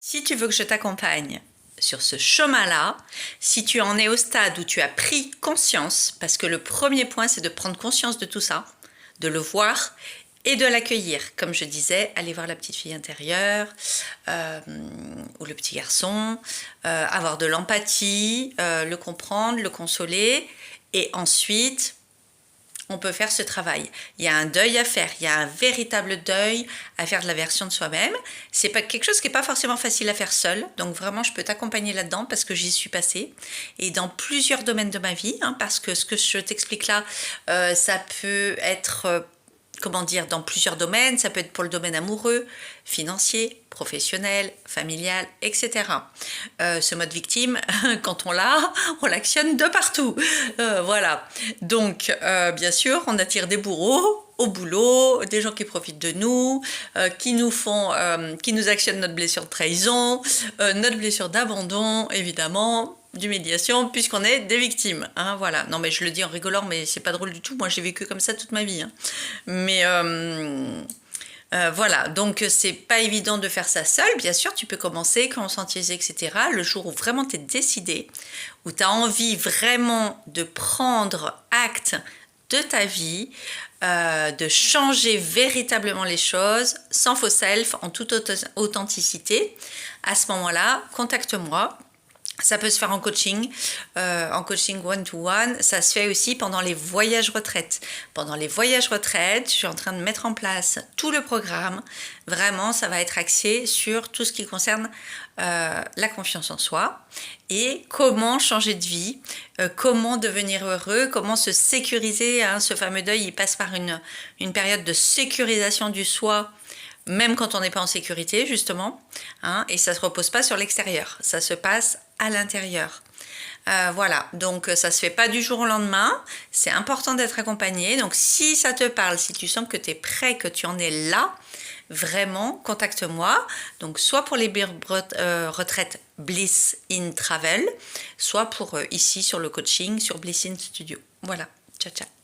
Si tu veux que je t'accompagne sur ce chemin-là, si tu en es au stade où tu as pris conscience, parce que le premier point, c'est de prendre conscience de tout ça, de le voir et de l'accueillir. Comme je disais, aller voir la petite fille intérieure ou le petit garçon, avoir de l'empathie, le comprendre, le consoler, et ensuite on peut faire ce travail. Il y a un deuil à faire, il y a un véritable deuil à faire de la version de soi-même. C'est pas quelque chose qui n'est pas forcément facile à faire seul, donc vraiment je peux t'accompagner là-dedans parce que j'y suis passée et dans plusieurs domaines de ma vie, parce que ce que je t'explique là, ça peut être comment dire, dans plusieurs domaines. Ça peut être pour le domaine amoureux, financier, professionnel, familial, etc. Ce mode victime, quand on l'a, on l'actionne de partout. Voilà. Donc, bien sûr, on attire des bourreaux au boulot, des gens qui profitent de nous, qui nous actionnent notre blessure de trahison, notre blessure d'abandon, évidemment, d'humiliation, puisqu'on est des victimes. Voilà. Non, mais je le dis en rigolant, mais c'est pas drôle du tout. Moi, j'ai vécu comme ça toute ma vie. Mais voilà, donc c'est pas évident de faire ça seul. Bien sûr, tu peux commencer, conscientiser, etc. Le jour où vraiment tu es décidé, où tu as envie vraiment de prendre acte de ta vie, de changer véritablement les choses, sans faux self, en toute authenticité, à ce moment-là, contacte-moi. Ça peut se faire en coaching one-to-one. Ça se fait aussi pendant les voyages retraites. Pendant les voyages retraites, je suis en train de mettre en place tout le programme. Vraiment, ça va être axé sur tout ce qui concerne la confiance en soi et comment changer de vie, comment devenir heureux, comment se sécuriser. Ce fameux deuil, il passe par une période de sécurisation du soi, même quand on n'est pas en sécurité, justement, et ça ne se repose pas sur l'extérieur, ça se passe à l'intérieur. Voilà, donc ça ne se fait pas du jour au lendemain, c'est important d'être accompagné. Donc si ça te parle, si tu sens que tu es prêt, que tu en es là, vraiment, contacte-moi. Donc soit pour les retraites Bliss in Travel, soit pour ici sur le coaching, sur Bliss in Studio. Voilà, ciao ciao.